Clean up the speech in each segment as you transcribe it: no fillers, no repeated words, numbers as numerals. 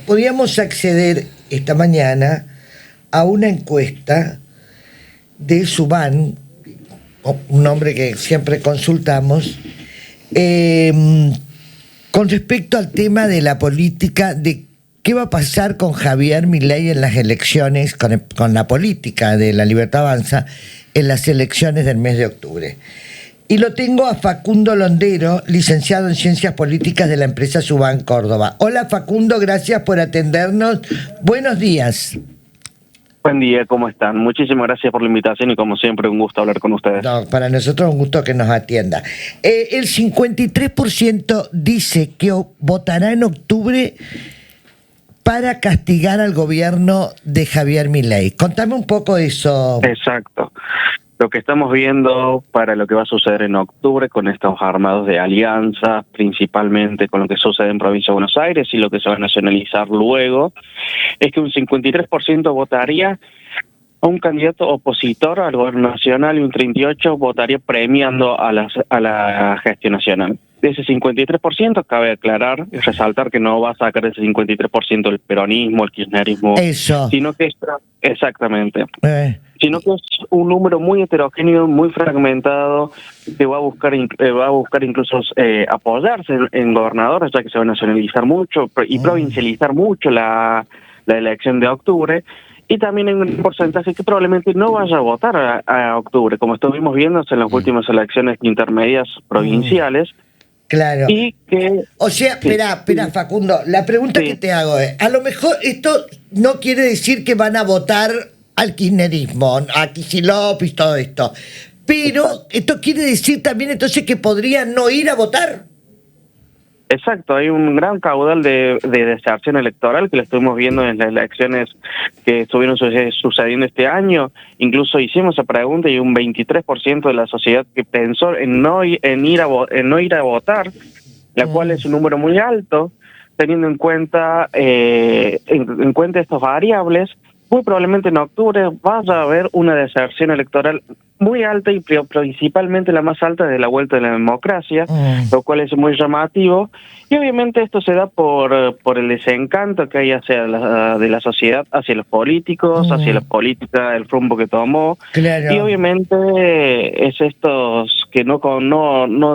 podíamos acceder esta mañana a una encuesta de Subán, un nombre que siempre consultamos, con respecto al tema de la política, de qué va a pasar con Javier Milei en las elecciones, con la política de La Libertad Avanza en las elecciones del mes de octubre. Y lo tengo a Facundo Londero, licenciado en Ciencias Políticas de la empresa Subán Córdoba. Hola Facundo, gracias por atendernos. Buenos días. Buen día, ¿cómo están? Muchísimas gracias por la invitación y como siempre un gusto hablar con ustedes. No, para nosotros un gusto que nos atienda. El 53% dice que votará en octubre para castigar al gobierno de Javier Milei. Contame un poco eso. Exacto. Lo que estamos viendo para lo que va a suceder en octubre con estos armados de alianza, principalmente con lo que sucede en Provincia de Buenos Aires y lo que se va a nacionalizar luego, es que un 53% votaría a un candidato opositor al gobierno nacional y un 38% votaría premiando a la gestión nacional. De ese 53%, cabe aclarar y resaltar que no va a sacar ese 53% el peronismo, el kirchnerismo, Eso. Sino que es un número muy heterogéneo, muy fragmentado, que va a buscar incluso apoyarse en gobernadores, ya que se va a nacionalizar mucho y provincializar mucho la elección de octubre, y también en un porcentaje que probablemente no vaya a votar a octubre, como estuvimos viendo en las últimas elecciones intermedias provinciales. Claro. Y que, o sea, espera, Facundo, la pregunta que te hago es, a lo mejor esto no quiere decir que van a votar al kirchnerismo, a Kicillof y todo esto, pero esto quiere decir también entonces que podrían no ir a votar. Exacto, hay un gran caudal de deserción electoral que lo estuvimos viendo en las elecciones que estuvieron sucediendo este año. Incluso hicimos esa pregunta y un 23% de la sociedad que pensó en no ir a votar, la cual es un número muy alto, teniendo en cuenta en cuenta estas variables. Muy probablemente en octubre vaya a haber una deserción electoral muy alta y principalmente la más alta de la vuelta de la democracia, lo cual es muy llamativo. Y obviamente esto se da por el desencanto que hay de la sociedad hacia los políticos, hacia la política, el rumbo que tomó. Claro. Y obviamente es estos que no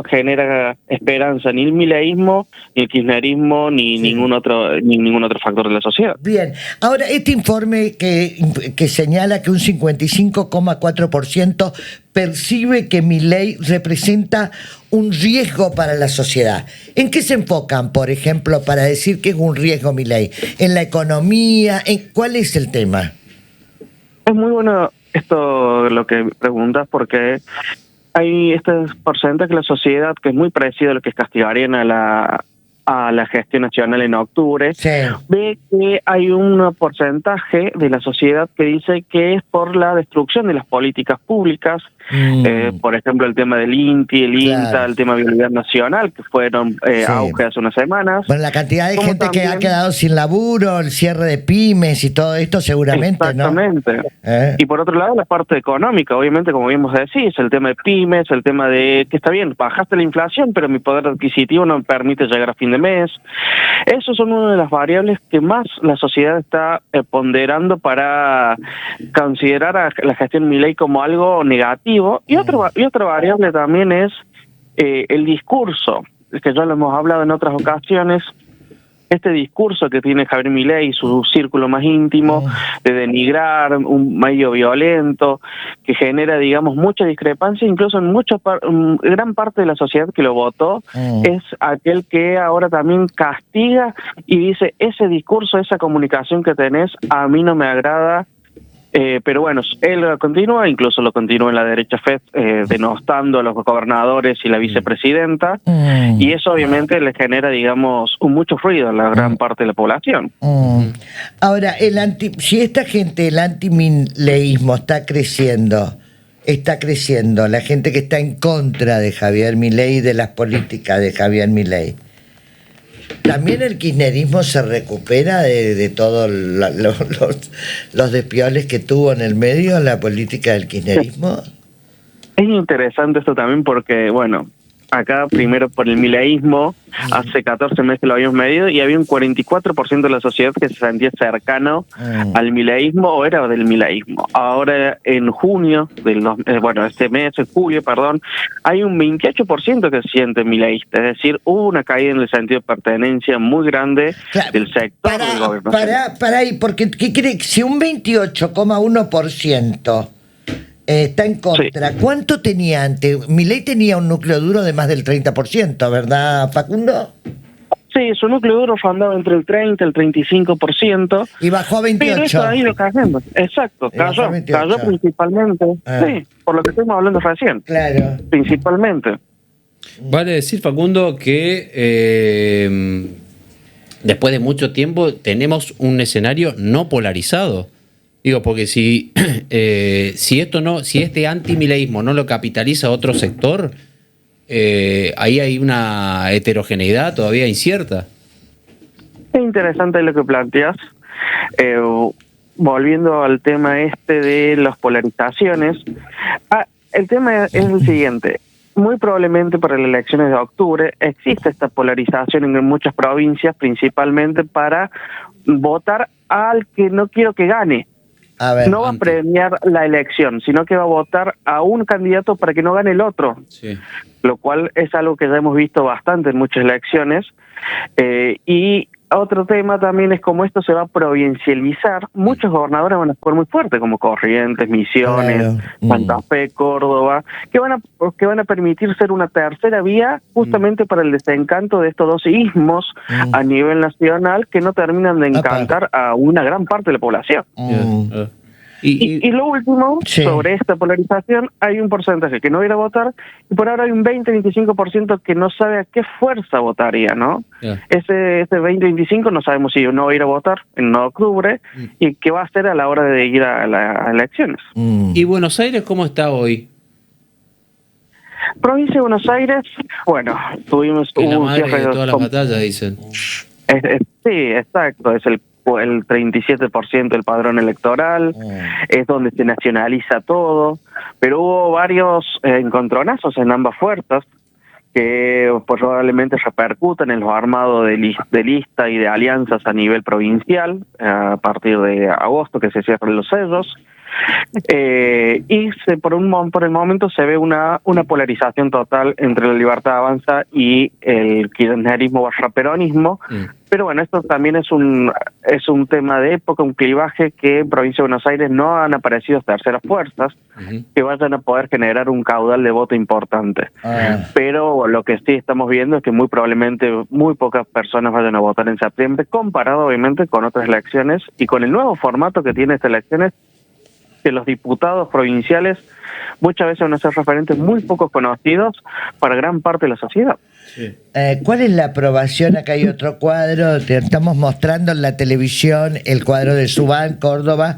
genera esperanza ni el mileísmo, ni el kirchnerismo, ni ningún otro factor de la sociedad. Bien, ahora este informe que señala que un 55,4% percibe que Milei representa un riesgo para la sociedad. ¿En qué se enfocan, por ejemplo, para decir que es un riesgo Milei? ¿En la economía? ¿Cuál es el tema? Es muy bueno esto lo que preguntas, porque hay este porcentaje de la sociedad que es muy parecido a lo que castigarían a la gestión nacional en octubre, ve que hay un porcentaje de la sociedad que dice que es por la destrucción de las políticas públicas, por ejemplo el tema del INTI, el INTA, el tema de vialidad nacional, que fueron auge hace unas semanas. Bueno, la cantidad de gente que ha quedado sin laburo, el cierre de pymes y todo esto seguramente, exactamente, ¿no? Y por otro lado la parte económica, obviamente, como bien vos decís, el tema de pymes, el tema de que está bien, bajaste la inflación, pero mi poder adquisitivo no me permite llegar a fin de mes. Esos son una de las variables que más la sociedad está ponderando para considerar a la gestión Milei como algo negativo. Y otra variable también es el discurso, que ya lo hemos hablado en otras ocasiones. Este discurso que tiene Javier Milei, su círculo más íntimo, de denigrar, un medio violento, que genera, digamos, mucha discrepancia, incluso en gran parte de la sociedad que lo votó, es aquel que ahora también castiga y dice, ese discurso, esa comunicación que tenés, a mí no me agrada. Pero bueno, él lo continúa, incluso lo continúa en la derecha denostando a los gobernadores y la vicepresidenta, y eso obviamente le genera, digamos, mucho ruido a la gran parte de la población. Ahora, si esta gente, el antimileísmo está creciendo, la gente que está en contra de Javier Milei y de las políticas de Javier Milei, ¿también el kirchnerismo se recupera de todos los despioles que tuvo en el medio la política del kirchnerismo? Es interesante esto también porque, bueno, acá primero por el mileísmo, hace 14 meses lo habíamos medido y había un 44% de la sociedad que se sentía cercano al mileísmo o era del mileísmo. Ahora en junio, este mes, en julio, perdón, hay un 28% que se siente mileísta, es decir, hubo una caída en el sentido de pertenencia muy grande del sector del gobierno. Para ahí, porque ¿qué cree? Si un 28,1% está en contra. Sí. ¿Cuánto tenía antes? Milei tenía un núcleo duro de más del 30%, ¿verdad, Facundo? Sí, su núcleo duro rondaba entre el 30 y el 35%. Y bajó a 28. Pero eso ha ido cayendo. Exacto, cayó principalmente. Sí, por lo que estuvimos hablando recién. Claro. Principalmente. Vale decir, Facundo, que después de mucho tiempo tenemos un escenario no polarizado. Digo, porque si este antimileísmo no lo capitaliza otro sector, ahí hay una heterogeneidad todavía incierta. Es interesante lo que planteas. Volviendo al tema de las polarizaciones, el tema es el siguiente. Muy probablemente para las elecciones de octubre existe esta polarización en muchas provincias, principalmente para votar al que no quiero que gane. No va a premiar la elección, sino que va a votar a un candidato para que no gane el otro. Sí. Lo cual es algo que ya hemos visto bastante en muchas elecciones. Y otro tema también es como esto se va a provincializar. Muchos gobernadores van a jugar muy fuerte, como Corrientes, Misiones, Santa Fe, Córdoba, que van a permitir ser una tercera vía justamente para el desencanto de estos dos ismos a nivel nacional que no terminan de encantar a una gran parte de la población. Y lo último, sobre esta polarización, hay un porcentaje que no va a ir a votar y por ahora hay un 20-25% que no sabe a qué fuerza votaría, ¿no? Ese 20-25% no sabemos si no va a ir a votar en octubre y qué va a hacer a la hora de ir a las elecciones. ¿Y Buenos Aires cómo está hoy? Provincia de Buenos Aires, bueno, tuvimos la madre de todas las batallas, dicen. Sí, exacto, es el 37% del padrón electoral, es donde se nacionaliza todo, pero hubo varios encontronazos en ambas fuerzas que probablemente repercutan en los armados de lista y de alianzas a nivel provincial a partir de agosto, que se cierran los sellos. Y por el momento se ve una polarización total entre la Libertad Avanza y el kirchnerismo barra peronismo. Pero bueno, esto también es un tema de época, un clivaje que en Provincia de Buenos Aires no han aparecido terceras fuerzas que vayan a poder generar un caudal de voto importante. Pero lo que sí estamos viendo es que muy probablemente muy pocas personas vayan a votar en septiembre, comparado obviamente con otras elecciones y con el nuevo formato que tiene estas elecciones, que los diputados provinciales muchas veces van a ser referentes muy poco conocidos para gran parte de la sociedad. Sí. ¿Cuál es la aprobación? Acá hay otro cuadro, te estamos mostrando en la televisión el cuadro de Subán, Córdoba.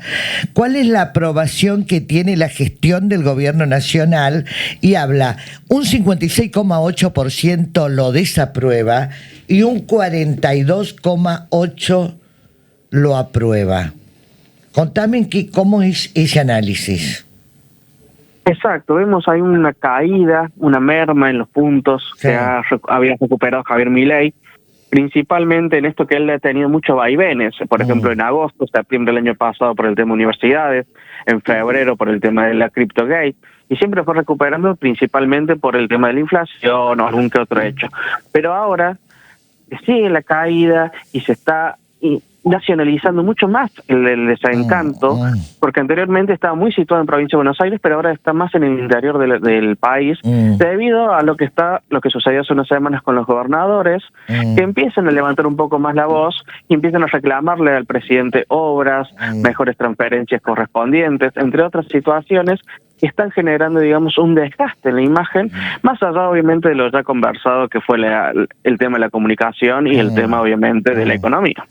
¿Cuál es la aprobación que tiene la gestión del gobierno nacional? Y habla, un 56,8% lo desaprueba y un 42,8% lo aprueba. Contame cómo es ese análisis. Exacto, vemos ahí una caída, una merma en los puntos que había recuperado Javier Milei, principalmente en esto que él ha tenido muchos vaivenes, por ejemplo en agosto, septiembre del año pasado por el tema universidades, en febrero por el tema de la CryptoGate, y siempre fue recuperando principalmente por el tema de la inflación o algún que otro hecho. Pero ahora sigue la caída y se está nacionalizando mucho más el desencanto, porque anteriormente estaba muy situado en Provincia de Buenos Aires, pero ahora está más en el interior del país, debido a lo que sucedió hace unas semanas con los gobernadores, que empiezan a levantar un poco más la voz y empiezan a reclamarle al presidente obras, mejores transferencias correspondientes, entre otras situaciones que están generando, digamos, un desgaste en la imagen, más allá, obviamente, de lo ya conversado, que fue el tema de la comunicación y el tema, obviamente, de la economía.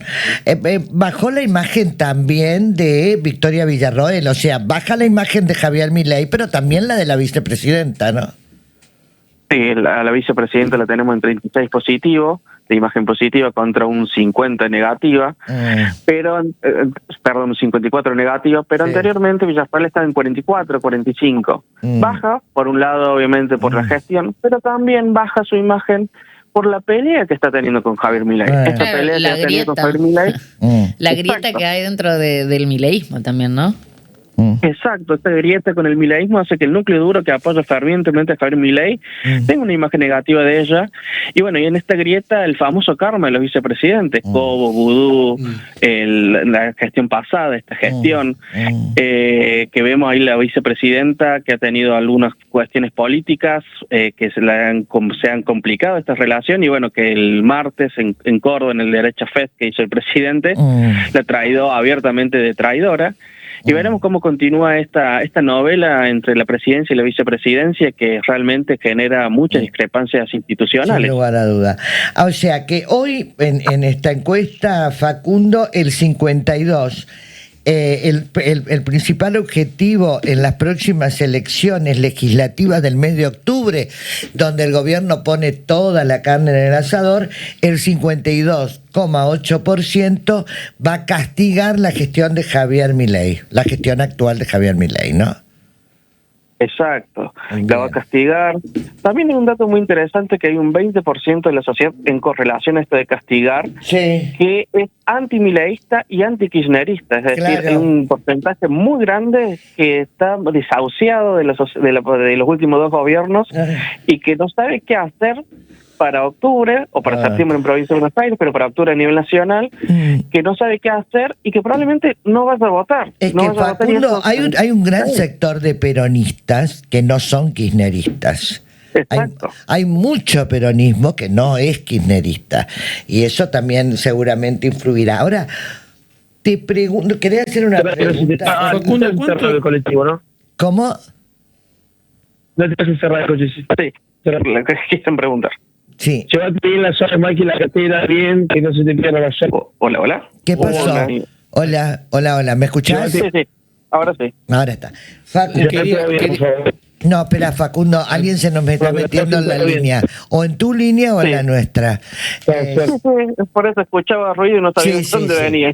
Bajó la imagen también de Victoria Villarroel, o sea, baja la imagen de Javier Milei, pero también la de la vicepresidenta, ¿no? Sí, a la vicepresidenta la tenemos en 36 positivo, de imagen positiva contra un 50 negativa, pero, perdón, 54 negativa, pero anteriormente Villafañe estaba en 44, 45. Baja, por un lado, obviamente, por la gestión, pero también baja su imagen por la pelea que está teniendo con Javier Milei. Esta pelea que ha tenido con Javier Milei. La grieta que hay dentro del mileísmo también, ¿no? Exacto, esta grieta con el mileísmo hace que el núcleo duro que apoya fervientemente a Javier Milei tenga una imagen negativa de ella. Y bueno, y en esta grieta el famoso karma de los vicepresidentes, Cobo, Vudú, la gestión pasada, esta gestión, que vemos ahí la vicepresidenta que ha tenido algunas cuestiones políticas que se han complicado esta relación, y bueno, que el martes en Córdoba, en el Derecha Fest que hizo el presidente, la ha traído abiertamente de traidora. Y veremos cómo continúa esta novela entre la presidencia y la vicepresidencia, que realmente genera muchas discrepancias institucionales. Sin lugar a duda. O sea que hoy en esta encuesta, Facundo, el 52, el principal objetivo en las próximas elecciones legislativas del mes de octubre, donde el gobierno pone toda la carne en el asador, el 52,8% va a castigar la gestión de Javier Milei, la gestión actual de Javier Milei, ¿no? Exacto, la va a castigar. También hay un dato muy interesante, que hay un 20% de la sociedad en correlación a esto de castigar, que es antimileísta y antikirchnerista, es decir, hay un porcentaje muy grande que está desahuciado de los últimos dos gobiernos y que no sabe qué hacer para octubre, o para septiembre en Provincia de Buenos Aires, pero para octubre a nivel nacional, que no sabe qué hacer y que probablemente no vaya a votar. Es que, Facundo, hay un gran sector de peronistas que no son kirchneristas. Exacto. Hay mucho peronismo que no es kirchnerista, y eso también seguramente influirá. Ahora, te pregunto, quería hacer una pregunta. Facundo, el colectivo, ¿no? ¿Cómo? No te haces cerrar el coche. Sí, la que quieren preguntar. Sí. Llévate bien la zona, Maki, la cartera bien, que no se te pierda la zona. Hola. ¿Qué pasó? Hola, ¿me escuchás? Sí. Ahora sí. Ahora está. No, espera, Facundo, alguien se nos está metiendo en la línea. O en tu línea o en la nuestra. Por eso escuchaba ruido y no sabía dónde venía.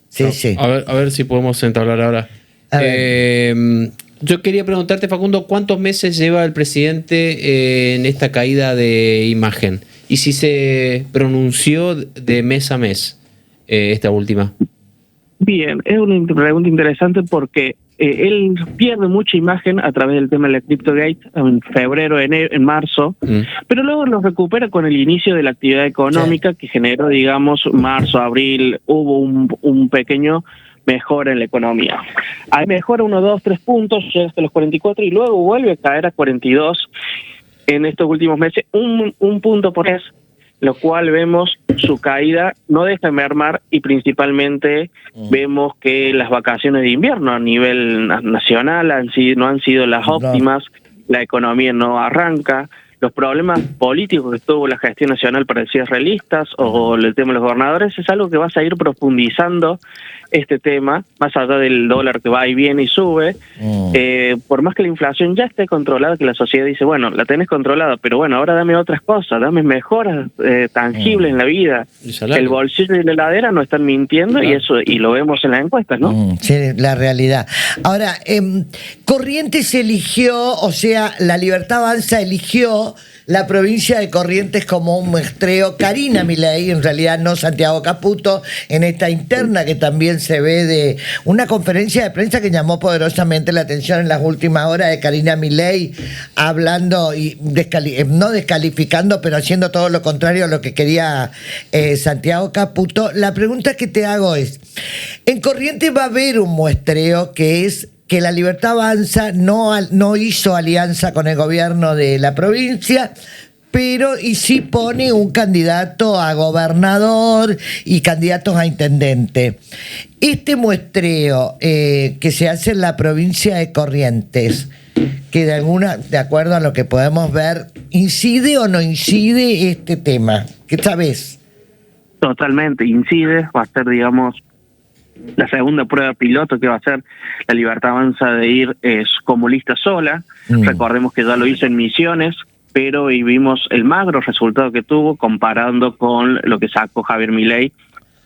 Sí. A ver si podemos entablar ahora. Yo quería preguntarte, Facundo, ¿cuántos meses lleva el presidente en esta caída de imagen? Y si se pronunció de mes a mes esta última. Bien, es una pregunta interesante porque él pierde mucha imagen a través del tema de la CryptoGate en febrero, en marzo, pero luego lo recupera con el inicio de la actividad económica que generó, digamos, marzo, abril, hubo un pequeño mejora en la economía. Ahí mejora 1, 2, 3 puntos, llega hasta los 44 y luego vuelve a caer a 42 en estos últimos meses, un punto por mes, lo cual vemos su caída no deja de mermar, y principalmente vemos que las vacaciones de invierno a nivel nacional no han sido las óptimas, la economía no arranca, los problemas políticos que tuvo la gestión nacional para el cierre de listas o el tema de los gobernadores es algo que va a seguir profundizando este tema, más allá del dólar que va y viene y sube. Por más que la inflación ya esté controlada, que la sociedad dice, bueno, la tenés controlada, pero bueno, ahora dame otras cosas, dame mejoras tangibles en la vida. El bolsillo y la heladera no están mintiendo, y eso y lo vemos en las encuestas, ¿no? Sí, la realidad. Ahora, Corrientes eligió, o sea, la Libertad Avanza eligió la provincia de Corrientes como un muestreo. Karina Milei, en realidad no Santiago Caputo, en esta interna que también se ve de una conferencia de prensa que llamó poderosamente la atención en las últimas horas de Karina Milei, hablando y no descalificando, pero haciendo todo lo contrario a lo que quería Santiago Caputo. La pregunta que te hago es, en Corrientes va a haber un muestreo que es que la Libertad Avanza no hizo alianza con el gobierno de la provincia, pero y sí pone un candidato a gobernador y candidatos a intendente. Este muestreo que se hace en la provincia de Corrientes, que de acuerdo a lo que podemos ver, ¿incide o no incide este tema? ¿Qué sabes? Totalmente incide, va a ser, digamos, la segunda prueba piloto que va a hacer la Libertad Avanza de ir como lista sola. Recordemos que ya lo hizo en Misiones, pero y vimos el magro resultado que tuvo comparando con lo que sacó Javier Milei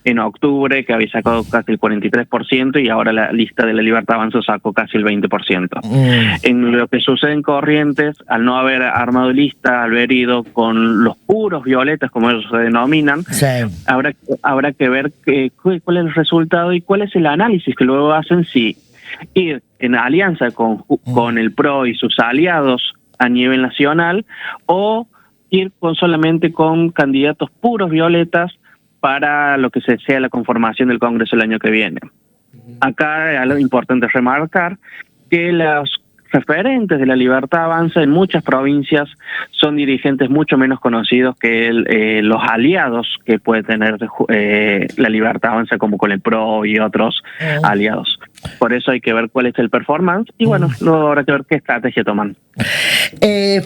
en octubre, que había sacado casi el 43%, y ahora la lista de la Libertad Avanza sacó casi el 20%. En lo que sucede en Corrientes, al no haber armado lista, al haber ido con los puros violetas, como ellos se denominan, Sí. habrá que ver cuál es el resultado y cuál es el análisis que luego hacen, si ir en alianza con el PRO y sus aliados a nivel nacional, o ir solamente con candidatos puros violetas para lo que sea la conformación del Congreso el año que viene. Acá es algo importante remarcar que los referentes de la Libertad Avanza en muchas provincias son dirigentes mucho menos conocidos que los aliados que puede tener la Libertad Avanza, como con el PRO y otros aliados. Por eso hay que ver cuál es el performance y bueno, luego habrá que ver qué estrategia toman.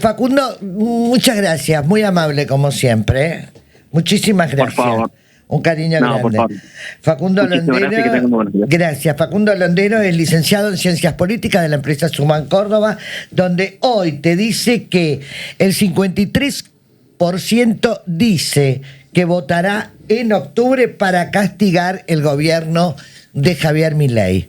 Facundo, muchas gracias, muy amable como siempre. Muchísimas gracias. Por favor. Un cariño No, por grande. favor. Facundo Muchísimas Londero. gracias, que tengan buenos días. Gracias. Facundo Londero es licenciado en Ciencias Políticas de la empresa Suman Córdoba, donde hoy te dice que el 53% dice que votará en octubre para castigar el gobierno de Javier Milei.